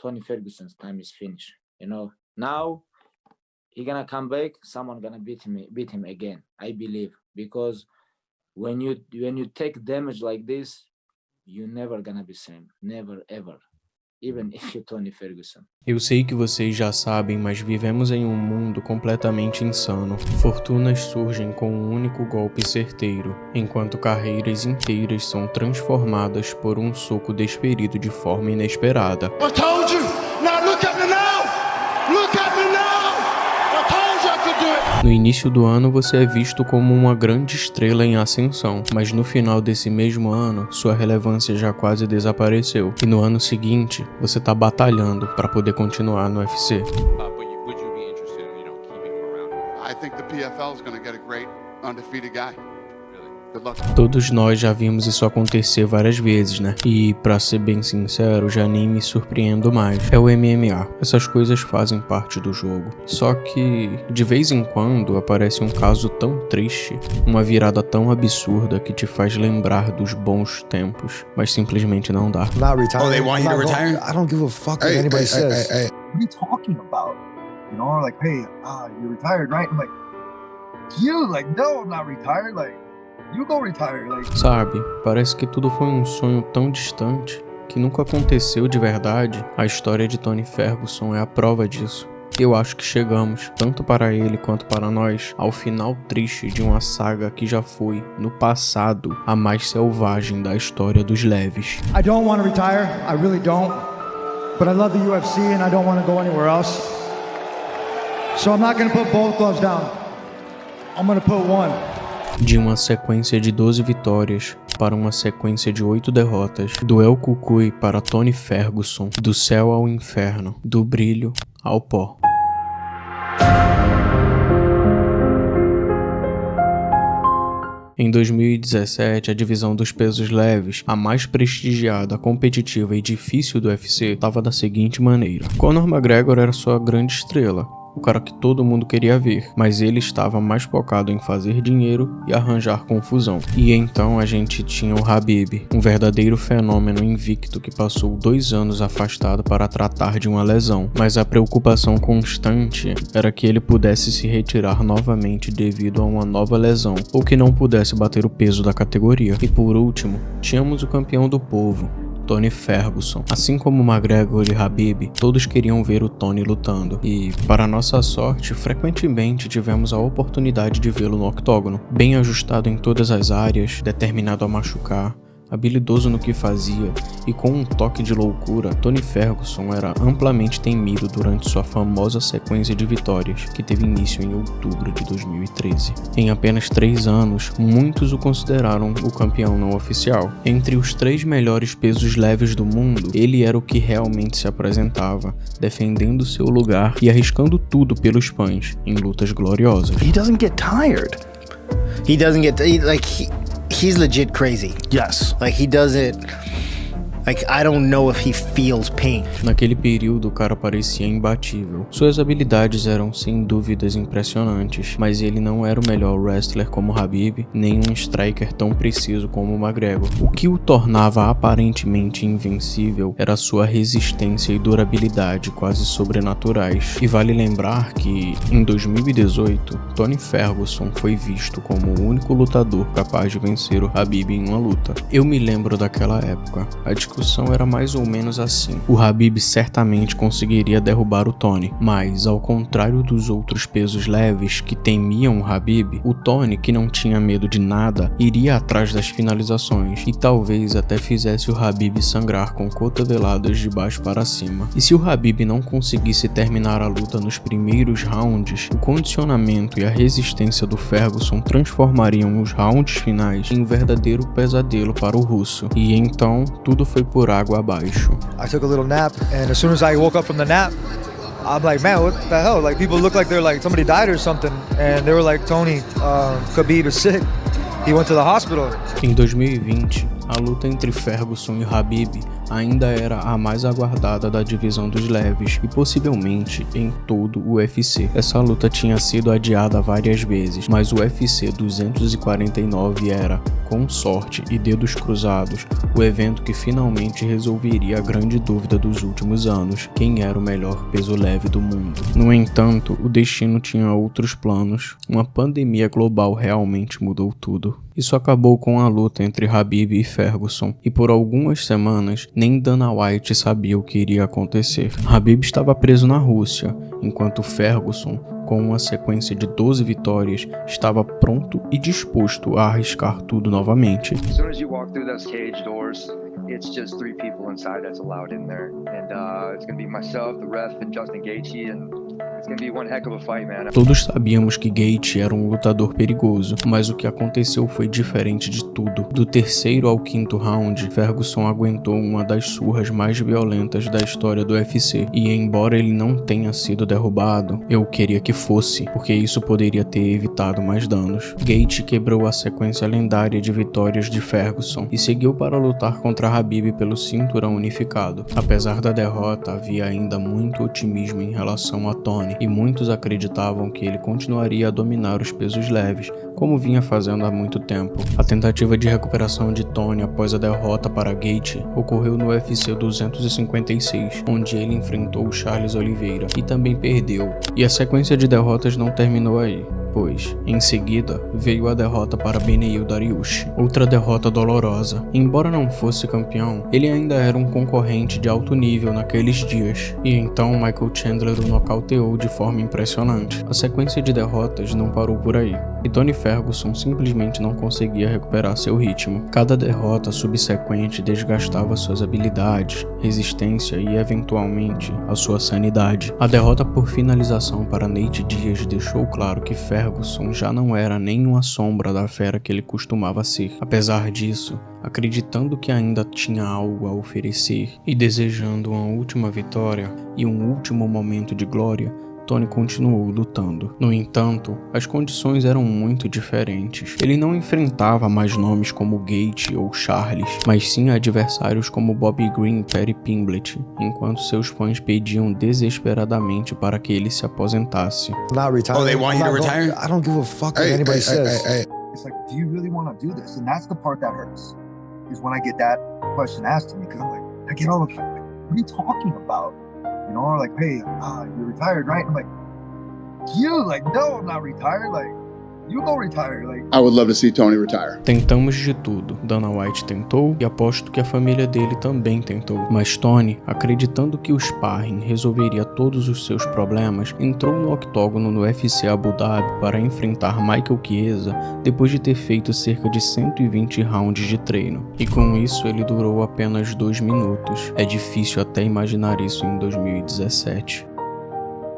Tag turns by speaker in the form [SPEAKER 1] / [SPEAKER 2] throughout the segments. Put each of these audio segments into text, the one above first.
[SPEAKER 1] Tony Ferguson's time is finished. Now he gonna come back. Someone gonna beat him again. I believe, because when you take damage like this, you never gonna be same. Never ever. Even if you're Tony Ferguson.
[SPEAKER 2] Eu sei que vocês já sabem, mas vivemos em um mundo completamente insano. Fortunas surgem com um único golpe certeiro, enquanto carreiras inteiras são transformadas por um soco desferido de forma inesperada.
[SPEAKER 3] I told you! Now look at me now! Look at me now! I told you I could do it!
[SPEAKER 2] No início do ano você é visto como uma grande estrela em ascensão, mas no final desse mesmo ano, sua relevância já quase desapareceu. E no ano seguinte, você tá batalhando para poder continuar no UFC.
[SPEAKER 4] Would you be interested in, keeping him around?
[SPEAKER 3] I think the PFL is going to get a great undefeated guy. Good luck.
[SPEAKER 2] Todos nós já vimos isso acontecer várias vezes, né? E, pra ser bem sincero, já nem me surpreendo mais. É o MMA. Essas coisas fazem parte do jogo. Só que, de vez em quando, aparece um caso tão triste, uma virada tão absurda que te faz lembrar dos bons tempos, mas simplesmente não dá.
[SPEAKER 5] Not retiring.
[SPEAKER 3] Oh, they want you to retire?
[SPEAKER 5] I don't give a fuck what anybody says.
[SPEAKER 6] What are you talking about? Like, hey, you're retired, right? I'm like, you, like, no, I'm not retired. Like, you go retire. Like,
[SPEAKER 2] Sabe, parece que tudo foi um sonho tão distante que nunca aconteceu de verdade. A história de Tony Ferguson é a prova disso. Eu acho que chegamos, tanto para ele quanto para nós, ao final triste de uma saga que já foi, no passado, a mais selvagem da história dos leves.
[SPEAKER 7] I don't want to retire, I really don't. But I love the UFC and I don't want to go anywhere else. So I'm not going to put both gloves down. I'm going to put one.
[SPEAKER 2] De uma sequência de 12 vitórias para uma sequência de 8 derrotas, do El Cucuy para Tony Ferguson, do céu ao inferno, do brilho ao pó. Em 2017, a divisão dos pesos leves, a mais prestigiada, competitiva e difícil do UFC, estava da seguinte maneira. Conor McGregor era sua grande estrela, o cara que todo mundo queria ver, mas ele estava mais focado em fazer dinheiro e arranjar confusão. E então a gente tinha o Khabib, um verdadeiro fenômeno invicto que passou 2 anos afastado para tratar de uma lesão, mas a preocupação constante era que ele pudesse se retirar novamente devido a uma nova lesão, ou que não pudesse bater o peso da categoria. E por último, tínhamos o campeão do povo, Tony Ferguson. Assim como McGregor e Khabib, todos queriam ver o Tony lutando. E, para nossa sorte, frequentemente tivemos a oportunidade de vê-lo no octógono, bem ajustado em todas as áreas, determinado a machucar, habilidoso no que fazia e com um toque de loucura. Tony Ferguson era amplamente temido durante sua famosa sequência de vitórias, que teve início em outubro de 2013. Em apenas 3 anos, muitos o consideraram o campeão não oficial. Entre os 3 melhores pesos leves do mundo, ele era o que realmente se apresentava, defendendo seu lugar e arriscando tudo pelos pães, em lutas gloriosas.
[SPEAKER 8] He doesn't get tired. He's legit crazy.
[SPEAKER 5] Yes.
[SPEAKER 8] Like, he doesn't... Like, I don't know if he feels pain.
[SPEAKER 2] Naquele período, o cara parecia imbatível. Suas habilidades eram sem dúvidas impressionantes, mas ele não era o melhor wrestler como Khabib, nem um striker tão preciso como o McGregor. O que o tornava aparentemente invencível era sua resistência e durabilidade quase sobrenaturais. E vale lembrar que, em 2018, Tony Ferguson foi visto como o único lutador capaz de vencer o Khabib em uma luta. Eu me lembro daquela época. A discussão era mais ou menos assim. O Khabib certamente conseguiria derrubar o Tony, mas ao contrário dos outros pesos leves que temiam o Khabib, o Tony, que não tinha medo de nada, iria atrás das finalizações e talvez até fizesse o Khabib sangrar com cotoveladas de baixo para cima. E se o Khabib não conseguisse terminar a luta nos primeiros rounds, o condicionamento e a resistência do Ferguson transformariam os rounds finais em um verdadeiro pesadelo para o russo. E então tudo foi por água abaixo.
[SPEAKER 7] I took a little nap, and as soon as I woke up from the nap, I'm like, man, what the hell? Like, people look like they're like somebody died or something, and they were like, Tony, Khabib is sick. He went to the hospital.
[SPEAKER 2] Em 2020, A luta entre Ferguson e Khabib ainda era a mais aguardada da divisão dos leves e possivelmente em todo o UFC. Essa luta tinha sido adiada várias vezes, mas o UFC 249 era, com sorte e dedos cruzados, o evento que finalmente resolveria a grande dúvida dos últimos anos: quem era o melhor peso leve do mundo. No entanto, o destino tinha outros planos. Uma pandemia global realmente mudou tudo. Isso acabou com a luta entre Khabib e Ferguson, e por algumas semanas nem Dana White sabia o que iria acontecer. Khabib estava preso na Rússia, enquanto Ferguson, com uma sequência de 12 vitórias, estava pronto e disposto a arriscar tudo novamente.
[SPEAKER 9] As soon as you walk through those cage doors, it's just 3 people inside that's allowed in there, and it's gonna be myself, the ref, and Justin Gaethje, and it's gonna be one heck of a fight, man.
[SPEAKER 2] Todos sabíamos que Gaethje era um lutador perigoso, mas o que aconteceu foi diferente de tudo. Do terceiro ao quinto round, Ferguson aguentou uma das surras mais violentas da história do UFC, e embora ele não tenha sido derrubado, eu queria que fosse, porque isso poderia ter evitado mais danos. Gaethje quebrou a sequência lendária de vitórias de Ferguson e seguiu para lutar contra Khabib pelo cinturão unificado. Apesar da derrota, havia ainda muito otimismo em relação a Tony, e muitos acreditavam que ele continuaria a dominar os pesos leves, como vinha fazendo há muito tempo. A tentativa de recuperação de Tony após a derrota para Gaethje ocorreu no UFC 256, onde ele enfrentou Charles Oliveira e também perdeu. E a sequência de derrotas não terminou aí, pois, em seguida, veio a derrota para Beneil Dariush, outra derrota dolorosa. Embora não fosse campeão, ele ainda era um concorrente de alto nível naqueles dias, e então Michael Chandler o nocauteou de forma impressionante. A sequência de derrotas não parou por aí, e Tony Ferguson simplesmente não conseguia recuperar seu ritmo. Cada derrota subsequente desgastava suas habilidades, resistência e, eventualmente, a sua sanidade. A derrota por finalização para Nate Diaz deixou claro que Ferguson já não era nem uma sombra da fera que ele costumava ser. Apesar disso, acreditando que ainda tinha algo a oferecer e desejando uma última vitória e um último momento de glória, Tony continuou lutando. No entanto, as condições eram muito diferentes. Ele não enfrentava mais nomes como Gaethje ou Charles, mas sim adversários como Bobby Green e Paddy Pimblett, enquanto seus fãs pediam desesperadamente para que ele se aposentasse.
[SPEAKER 5] Not retired.
[SPEAKER 3] Oh, they want you to retire?
[SPEAKER 5] I don't give a fuck what anybody says.
[SPEAKER 6] It's like, do you really want to do this? And that's the part that hurts, is when I get that question asked to me, because I'm like, I get all the like, what are you talking about? You know, or like, hey, you're retired, right? I'm like, you, like, no, I'm not retired. Like, you go retire. Like,
[SPEAKER 3] I would love to see Tony retire.
[SPEAKER 2] Tentamos de tudo. Dana White tentou e aposto que a família dele também tentou. Mas Tony, acreditando que o sparring resolveria todos os seus problemas, entrou no octógono no UFC Abu Dhabi para enfrentar Michael Chiesa depois de ter feito cerca de 120 rounds de treino. E com isso ele durou apenas 2 minutos. É difícil até imaginar isso em 2017.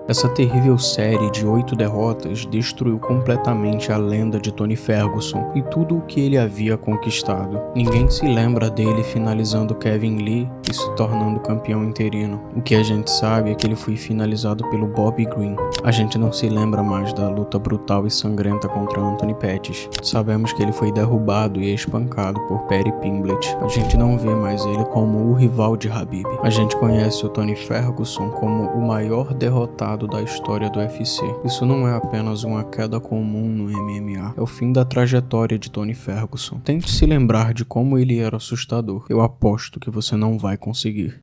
[SPEAKER 2] Essa terrível série de 8 derrotas destruiu completamente a lenda de Tony Ferguson e tudo o que ele havia conquistado. Ninguém se lembra dele finalizando Kevin Lee e se tornando campeão interino. O que a gente sabe é que ele foi finalizado pelo Bobby Green. A gente não se lembra mais da luta brutal e sangrenta contra Anthony Pettis. Sabemos que ele foi derrubado e espancado por Paddy Pimblett. A gente não vê mais ele como o rival de Khabib. A gente conhece o Tony Ferguson como o maior derrotado da história do UFC. Isso não é apenas uma queda comum no MMA, é o fim da trajetória de Tony Ferguson. Tente se lembrar de como ele era assustador. Eu aposto que você não vai conseguir.